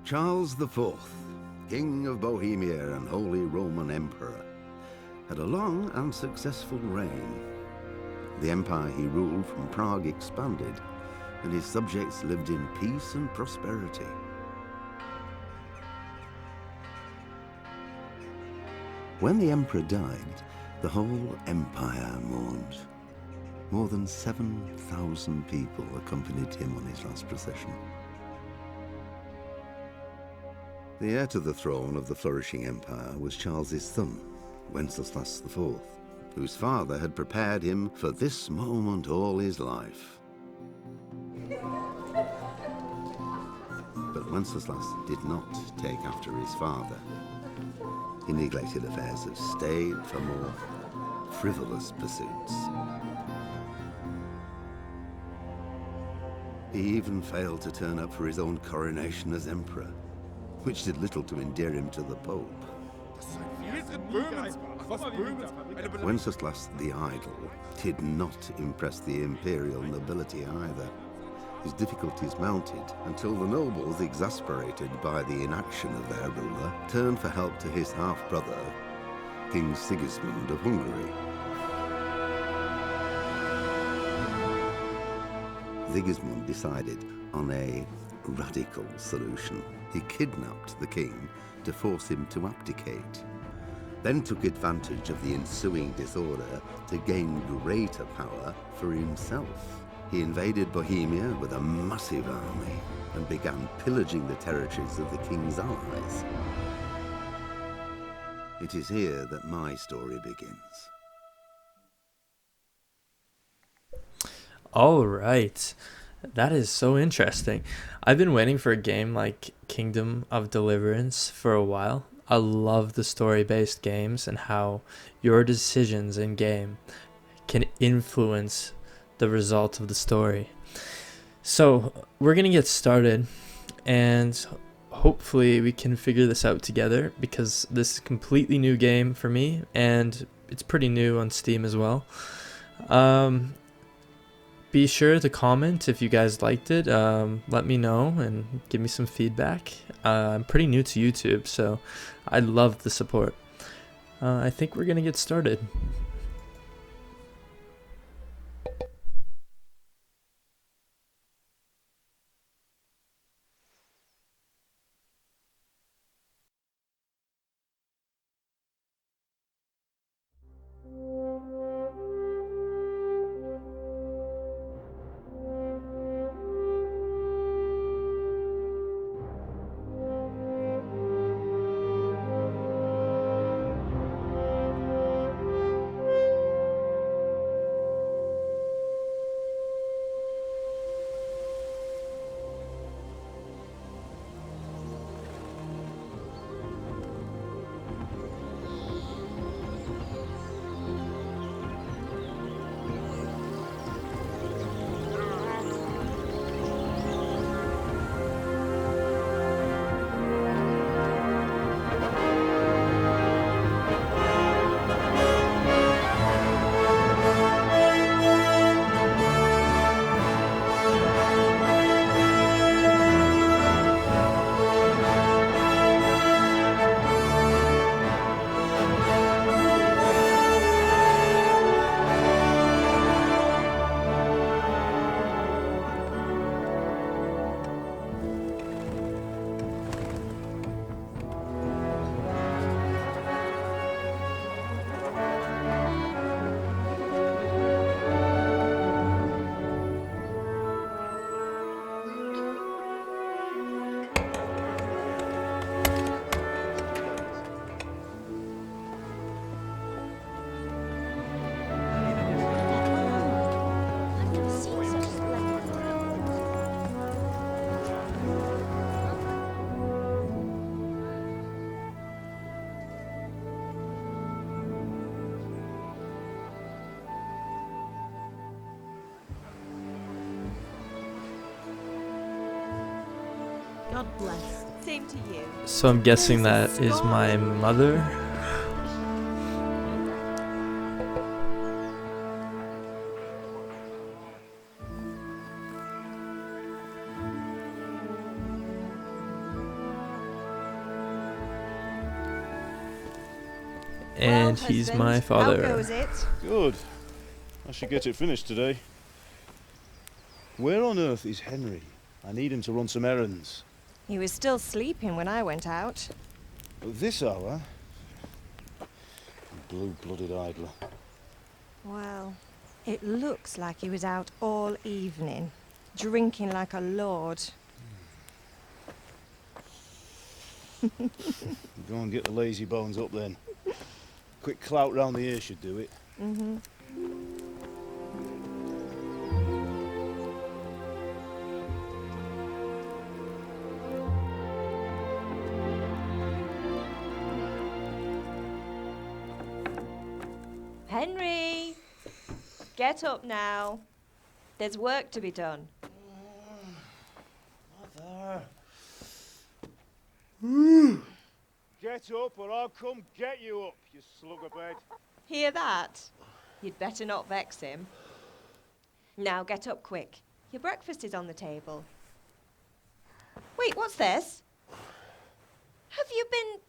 Charles IV, King of Bohemia and Holy Roman Emperor, had a long and successful reign. The empire he ruled from Prague expanded, and his subjects lived in peace and prosperity. When the emperor died, the whole empire mourned. More than 7,000 people accompanied him on his last procession. The heir to the throne of the flourishing empire was Charles's son, Wenceslas IV, whose father had prepared him for this moment all his life. But Wenceslas did not take after his father. He neglected affairs of state for more frivolous pursuits. He even failed to turn up for his own coronation as emperor, which did little to endear him to the Pope. Wenceslas the Idle did not impress the imperial nobility either. His difficulties mounted until the nobles, exasperated by the inaction of their ruler, turned for help to his half-brother, King Sigismund of Hungary. Sigismund decided on a radical solution. He kidnapped the king to force him to abdicate, then took advantage of the ensuing disorder to gain greater power for himself. He invaded Bohemia with a massive army and began pillaging the territories of the king's allies. It is here that my story begins. All right. That is so interesting. I've been waiting for a game like Kingdom of Deliverance for a while. I love the story-based games and how your decisions in game can influence the result of the story. So we're going to get started, and hopefully we can figure this out together, because this is a completely new game for me, and it's pretty new on Steam as well. Be sure to comment if you guys liked it. Let me know and give me some feedback. I'm pretty new to YouTube, so I love the support. I think we're going to get started. God bless. Same to you. So I'm guessing that is my mother. and Well, he's husband, my father. How goes it? Good. I should get it finished today. Where on earth is Henry? I need him to run some errands. He was still sleeping when I went out. At this hour? Blue-blooded idler. Well, it looks like he was out all evening, drinking like a lord. Go and get the lazy bones up then. Quick clout round the ear should do it. Mm-hmm. Henry! Get up now. There's work to be done. Mother. Get up or I'll come get you up, you slugabed. Hear that? You'd better not vex him. Now get up quick. Your breakfast is on the table. Wait, what's this? Have you been...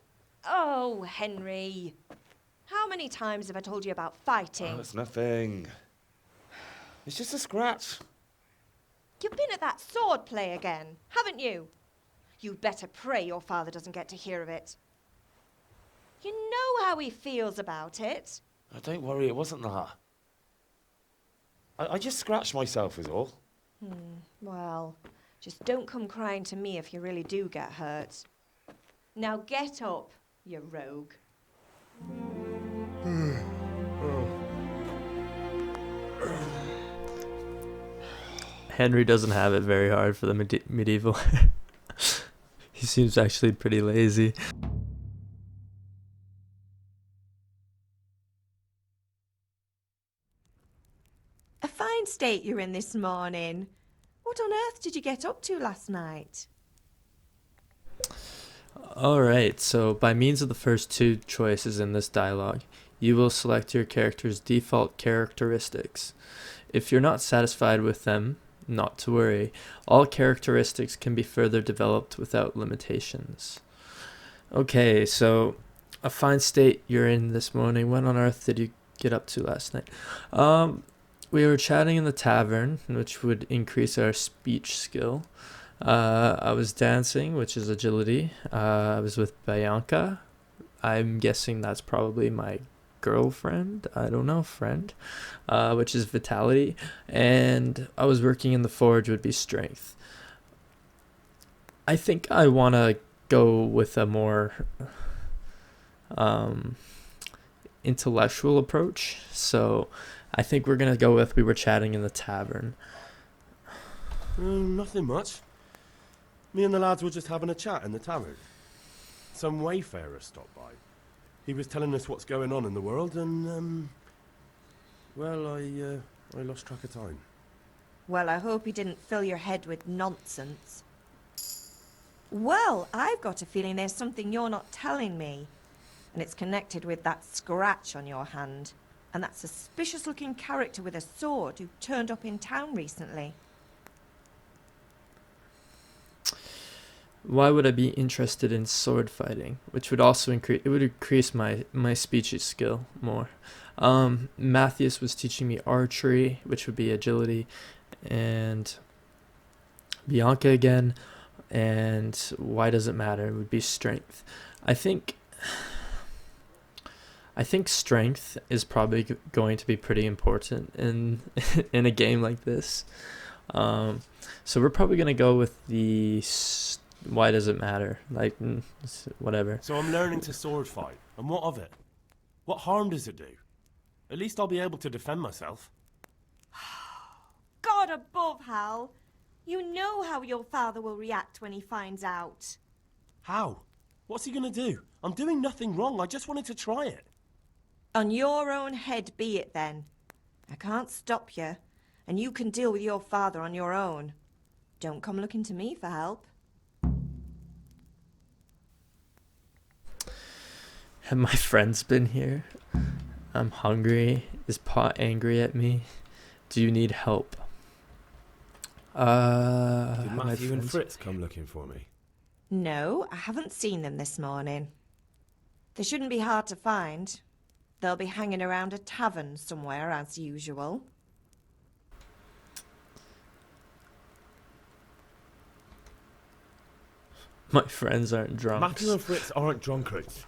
Oh, Henry. How many times have I told you about fighting? Oh, it's nothing. It's just a scratch. You've been at that sword play again, haven't you? You'd better pray your father doesn't get to hear of it. You know how he feels about it. Oh, don't worry, it wasn't that. I just scratched myself is all. Well, just don't come crying to me if you really do get hurt. Now get up, you rogue. Henry doesn't have it very hard for the medieval. He seems actually pretty lazy. A fine state you're in this morning. What on earth did you get up to last night? Alright, so by means of the first two choices in this dialogue, you will select your character's default characteristics. If you're not satisfied with them, not to worry. All characteristics can be further developed without limitations. Okay, so a fine state you're in this morning. What on earth did you get up to last night? We were chatting in the tavern, which would increase our speech skill. I was dancing, which is agility. I was with Bianca. I'm guessing that's probably my girlfriend. I don't know, friend. Which is vitality. And I was working in the forge, would be strength. I think I want to go with a more intellectual approach. So I think we're going to go with we were chatting in the tavern. Nothing much. Me and the lads were just having a chat in the tavern. Some wayfarer stopped by. He was telling us what's going on in the world and, well, I lost track of time. Well, I hope he didn't fill your head with nonsense. Well, I've got a feeling there's something you're not telling me. And it's connected with that scratch on your hand. And that suspicious-looking character with a sword who turned up in town recently. Why would I be interested in sword fighting? Which would also increase my speech skill more. Matthias was teaching me archery, which would be agility, and Bianca again, and why does it matter? It would be strength. I think strength is probably going to be pretty important in in a game like this. So we're probably gonna go with the why does it matter? Like whatever. So I'm learning to sword fight, and what of it? What harm does it do? At least I'll be able to defend myself. God above, Hal. You know how your father will react when he finds out. How? What's he gonna do? I'm doing nothing wrong, I just wanted to try it. On your own head be it then. I can't stop you, and you can deal with your father on your own. Don't come looking to me for help. Have my friends been here? I'm hungry. Is Pot angry at me? Do you need help? Did my Matthew and friends- Fritz come looking for me? No, I haven't seen them this morning. They shouldn't be hard to find. they'll be hanging around a tavern somewhere as usual. My friends aren't drunks. Matthew and Fritz aren't drunkards.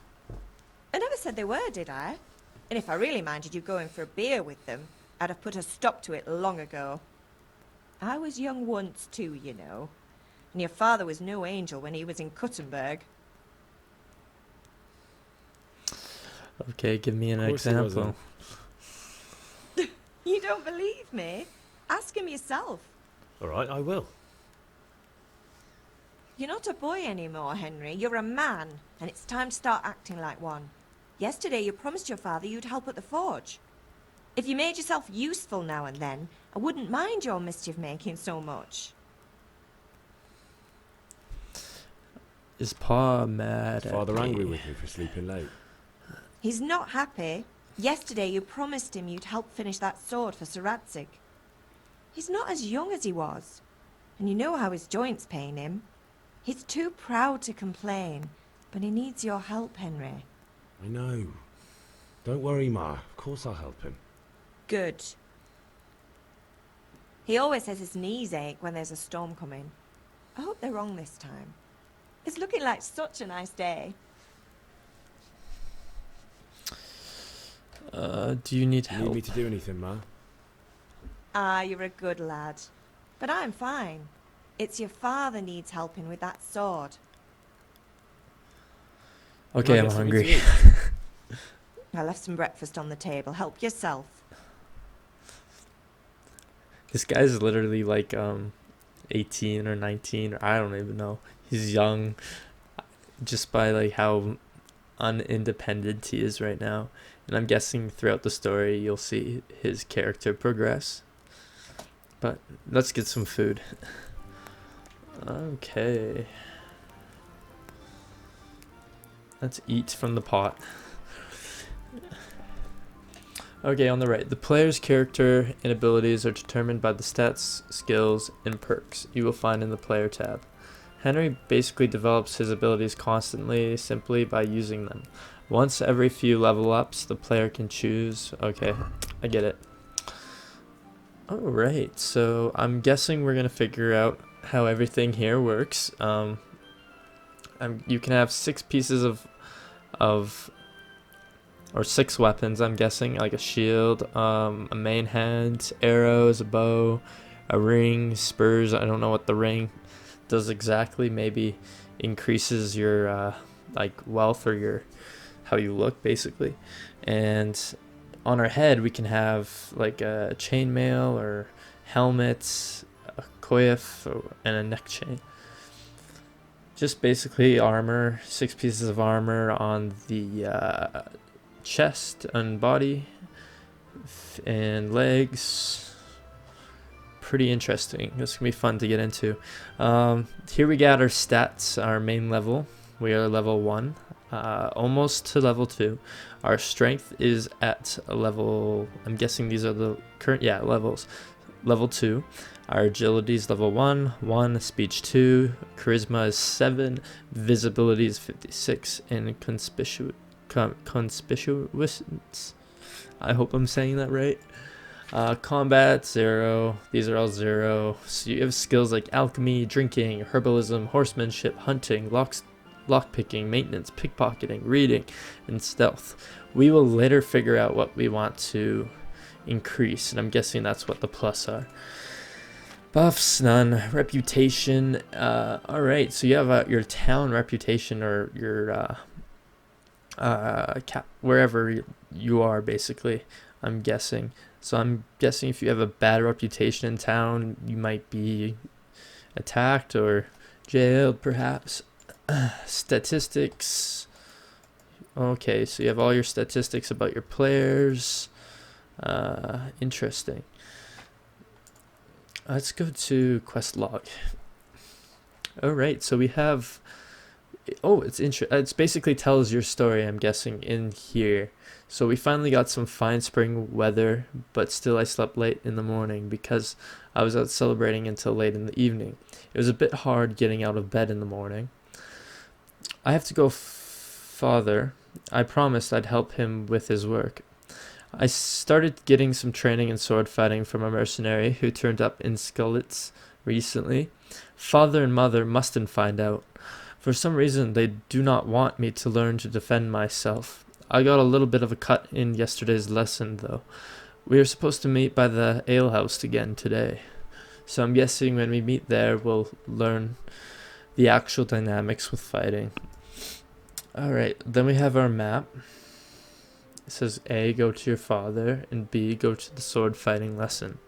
I never said they were, did I? And if I really minded you going for a beer with them, I'd have put a stop to it long ago. I was young once too, you know. And your father was no angel when he was in Cuttenberg. Okay, give me an Of course he example. You don't believe me? Ask him yourself. All right, I will. You're not a boy anymore, Henry. You're a man, and it's time to start acting like one. Yesterday you promised your father you'd help at the forge. If you made yourself useful now and then, I wouldn't mind your mischief-making so much. Is Pa mad Is at Father me? angry with me for sleeping late? He's not happy. Yesterday you promised him you'd help finish that sword for Sir Radzig. He's not as young as he was, and you know how his joints pain him. He's too proud to complain, but he needs your help, Henry. I know. Don't worry, Ma. Of course I'll help him. Good. He always says his knees ache when there's a storm coming. I hope they're wrong this time. It's looking like such a nice day. Do you need Do you help? need me to do anything, Ma? Ah, you're a good lad. But I'm fine. It's your father needs helping with that sword. Okay, Can I I'm get something hungry. to eat? I left some breakfast on the table. Help yourself. This guy's literally like 18 or 19, or I don't even know. He's young, just by like how unindependent he is right now. And I'm guessing throughout the story you'll see his character progress. But let's get some food. Okay. Let's eat from the pot. Okay, on the right, the player's character and abilities are determined by the stats, skills, and perks you will find in the player tab. Henry basically develops his abilities constantly, simply by using them. Once every few level ups, the player can choose. Okay, I get it. Alright, so I'm guessing we're going to figure out how everything here works. You can have 6 pieces or 6 weapons, I'm guessing, like a shield, a main hand, arrows, a bow, a ring, spurs. I don't know what the ring does exactly. Maybe increases your like wealth or your how you look, basically. And on our head we can have like a chainmail or helmets, a coif, and a neck chain. Just basically armor, 6 pieces of armor on the chest and body and legs. Pretty interesting. This is gonna be fun to get into. Here we got our stats, our main level. We are level 1, almost to level 2. Our strength is at a level, I'm guessing these are the current, levels. Level 2. Our agility is level 1, speech 2, charisma is 7, visibility is 56, and conspicuous. I hope I'm saying that right. Combat 0. These are all 0. So you have skills like alchemy, drinking, herbalism, horsemanship, hunting, lockpicking, maintenance, pickpocketing, reading, and stealth. We will later figure out what we want to increase, and I'm guessing that's what the plus are. Buffs, none. Reputation. Alright, so you have your town reputation, or your wherever you are, basically, I'm guessing. So I'm guessing if you have a bad reputation in town, you might be attacked or jailed, perhaps. Statistics. Okay, so you have all your statistics about your players. Interesting. Let's go to quest log. Alright, so we have... Oh, it's basically tells your story, I'm guessing, in here. So we finally got some fine spring weather, but still I slept late in the morning because I was out celebrating until late in the evening. It was a bit hard getting out of bed in the morning. I have to go father, I promised I'd help him with his work. I started getting some training in sword fighting from a mercenary who turned up in Skullets recently. Father and mother mustn't find out. For some reason, they do not want me to learn to defend myself. I got a little bit of a cut in yesterday's lesson, though. We are supposed to meet by the alehouse again today. So I'm guessing when we meet there, we'll learn the actual dynamics with fighting. Alright, then we have our map. It says A, go to your father, and B, go to the sword fighting lesson.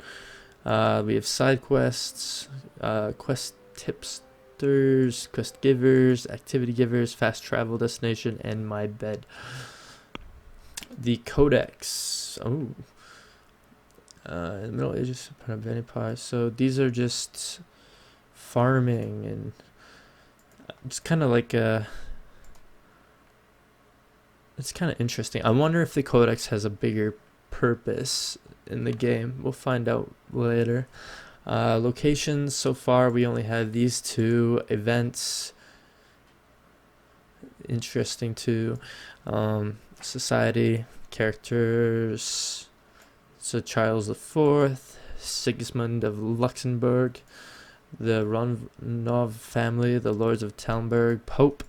We have side quests, quest tipsters, quest givers, activity givers, fast travel destination, and my bed. The codex. Oh. In the Middle Ages, of Empire. So these are just farming and just kind of like a. It's kind of interesting. I wonder if the codex has a bigger purpose in the game. We'll find out later. Locations, so far we only have these two. Events, interesting too. Society, characters. So Charles IV, Sigismund of Luxembourg, the Ronov family, the Lords of Talmberg, Pope.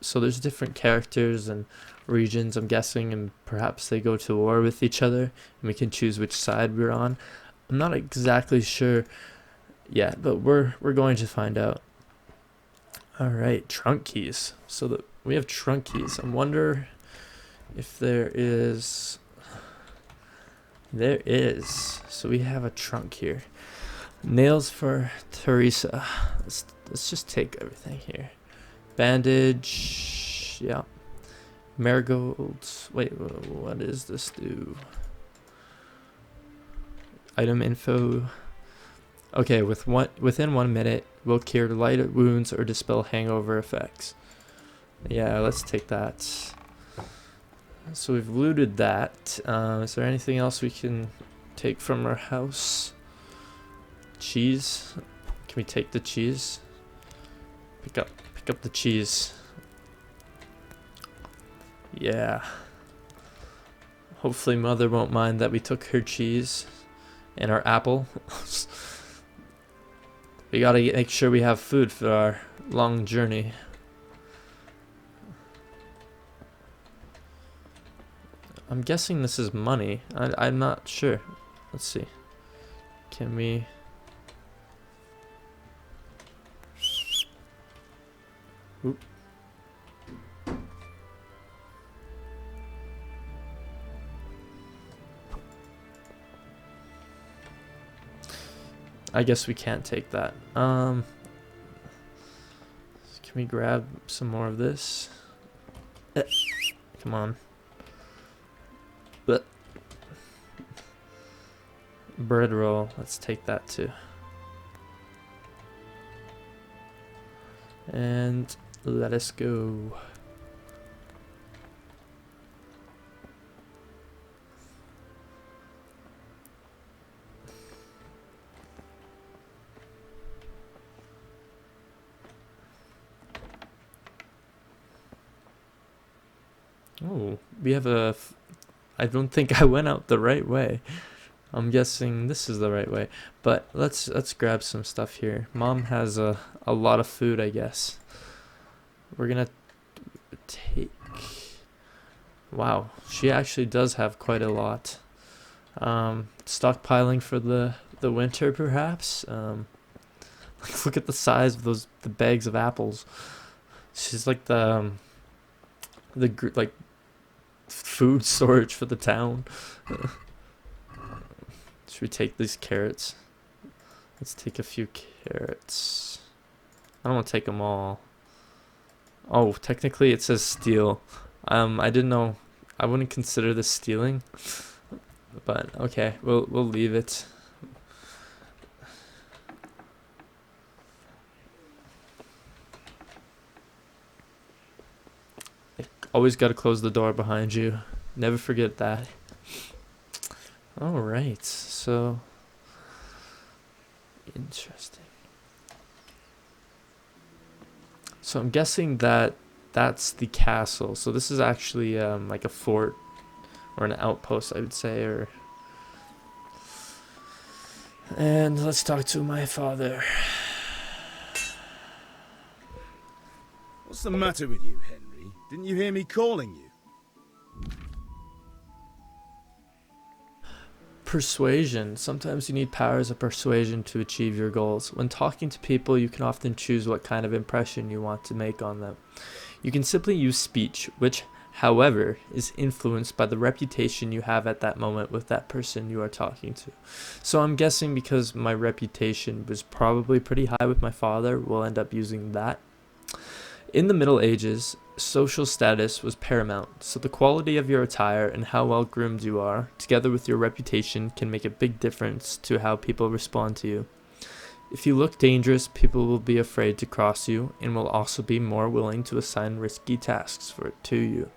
So there's different characters and regions, I'm guessing, and perhaps they go to war with each other, and we can choose which side we're on. I'm not exactly sure yet, but we're going to find out. All right, trunk keys. So we have trunk keys. I wonder if there is. There is. So we have a trunk here. Nails for Teresa. Let's just take everything here. Bandage. Yeah. Marigolds. Wait, what does this do? Item info. Okay, within 1 minute, will cure light wounds or dispel hangover effects. Yeah, let's take that. So we've looted that. Is there anything else we can take from our house? Cheese. Can we take the cheese? Pick up the cheese. Yeah. Hopefully mother won't mind that we took her cheese and our apple. We gotta make sure we have food for our long journey. I'm guessing this is money. I'm not sure. Let's see. Can we... Oop. I guess we can't take that. Can we grab some more of this? Come on. But bread roll, let's take that too. And let us go. Oh, we have a... I don't think I went out the right way. I'm guessing this is the right way. But let's grab some stuff here. Mom has a lot of food, I guess. We're gonna take... Wow, she actually does have quite a lot. Stockpiling for the winter, perhaps. Look at the size of the bags of apples. She's like the food storage for the town. Should we take these carrots? Let's take a few carrots. I don't want to take them all. Oh, technically it says steal. I didn't know. I wouldn't consider this stealing. But okay, we'll leave it. Always got to close the door behind you. Never forget that. All right, so interesting. So I'm guessing that that's the castle. So this is actually like a fort or an outpost, I would say. And let's talk to my father. What's the matter with you, Henry? Didn't you hear me calling you? Persuasion. Sometimes you need powers of persuasion to achieve your goals. When talking to people, you can often choose what kind of impression you want to make on them. You can simply use speech, which, however, is influenced by the reputation you have at that moment with that person you are talking to. So I'm guessing because my reputation was probably pretty high with my father, we'll end up using that. In the Middle Ages, social status was paramount, so the quality of your attire and how well groomed you are, together with your reputation, can make a big difference to how people respond to you. If you look dangerous, people will be afraid to cross you and will also be more willing to assign risky tasks to you.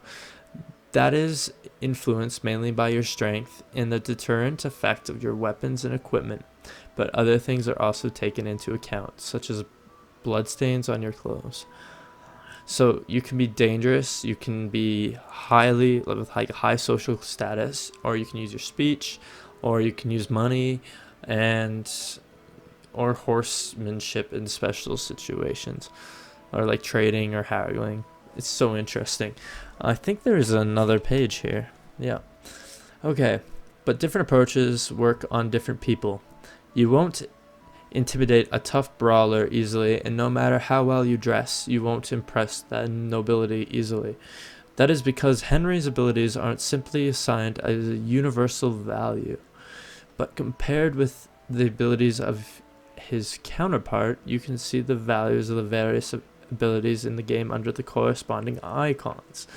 That is influenced mainly by your strength and the deterrent effect of your weapons and equipment, but other things are also taken into account, such as bloodstains on your clothes. So you can be dangerous, you can be with like a high social status, or you can use your speech, or you can use money, or horsemanship in special situations, or like trading or haggling. It's so interesting. I think there's another page here. Yeah. Okay. But different approaches work on different people. You won't intimidate a tough brawler easily, and no matter how well you dress, you won't impress that nobility easily. That is because Henry's abilities aren't simply assigned as a universal value, but compared with the abilities of his counterpart, you can see the values of the various abilities in the game under the corresponding icons.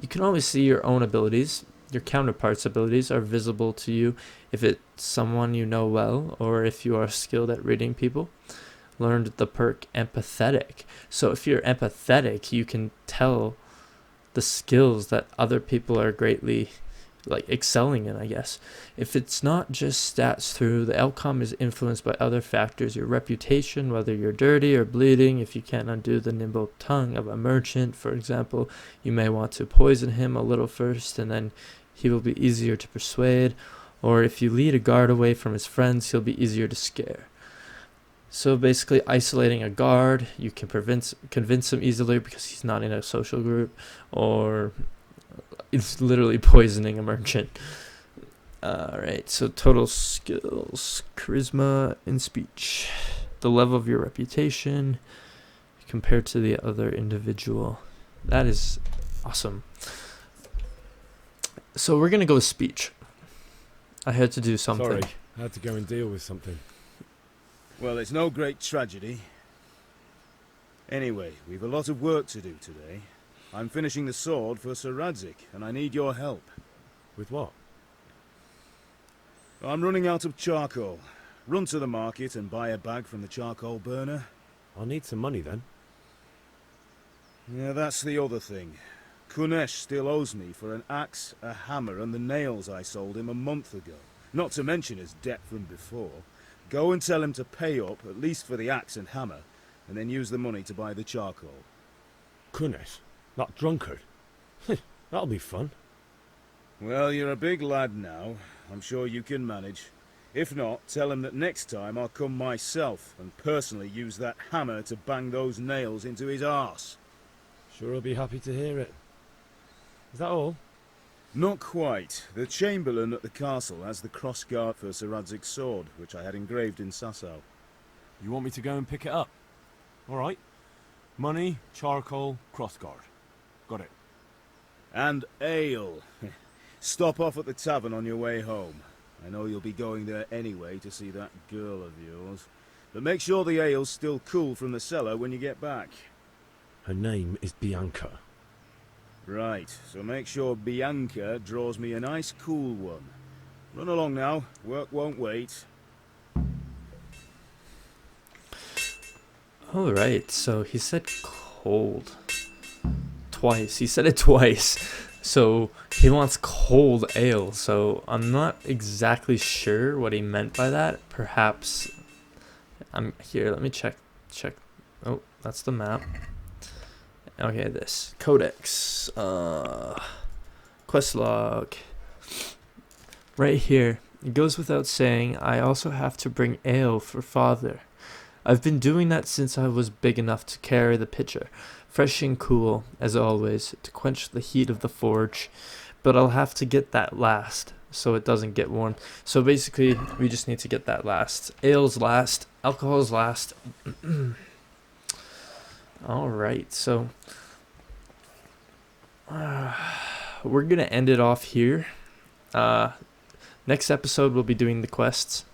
You can always see your own abilities. Your counterpart's abilities are visible to you if it's someone you know well, or if you are skilled at reading people. Learned the perk empathetic. So if you're empathetic, you can tell the skills that other people are greatly excelling in, I guess. If it's not just stats through, the outcome is influenced by other factors. Your reputation, whether you're dirty or bleeding. If you can't undo the nimble tongue of a merchant, for example, you may want to poison him a little first, and then he will be easier to persuade. Or if you lead a guard away from his friends, he'll be easier to scare. So basically, isolating a guard, you can convince him easily because he's not in a social group, or it's literally poisoning a merchant. Alright, so total skills, charisma, and speech. The level of your reputation compared to the other individual. That is awesome. So we're going to go with speech. I had to do something. Sorry, I had to go and deal with something. Well, it's no great tragedy. Anyway, we've a lot of work to do today. I'm finishing the sword for Sir Radzig, and I need your help. With what? I'm running out of charcoal. Run to the market and buy a bag from the charcoal burner. I'll need some money then. Yeah, that's the other thing. Kunesh still owes me for an axe, a hammer, and the nails I sold him a month ago. Not to mention his debt from before. Go and tell him to pay up, at least for the axe and hammer, and then use the money to buy the charcoal. Kunesh? That drunkard? That'll be fun. Well, you're a big lad now. I'm sure you can manage. If not, tell him that next time I'll come myself and personally use that hammer to bang those nails into his arse. Sure, I'll be happy to hear it. Is that all? Not quite. The Chamberlain at the castle has the crossguard for Sir Radzig's sword, which I had engraved in Sasau. You want me to go and pick it up? Alright. Money, charcoal, crossguard. Got it. And ale. Stop off at the tavern on your way home. I know you'll be going there anyway to see that girl of yours. But make sure the ale's still cool from the cellar when you get back. Her name is Bianca. Right, so make sure Bianca draws me a nice cool one. Run along now, work won't wait. Alright, so he said cold. Twice. He said it twice. So he wants cold ale. So I'm not exactly sure what he meant by that. Perhaps I'm here. Let me check. Oh, that's the map. Okay, this codex, quest log, right here. It goes without saying, I also have to bring ale for father. I've been doing that since I was big enough to carry the pitcher, fresh and cool, as always, to quench the heat of the forge. But I'll have to get that last, so it doesn't get warm. So basically, we just need to get that last. Ale's last, alcohol's last. Alright, so we're going to end it off here. Next episode, we'll be doing the quests.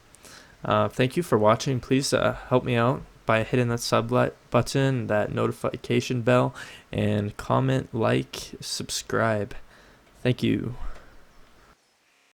Thank you for watching. Please help me out by hitting that sub button, that notification bell, and comment, like, subscribe. Thank you.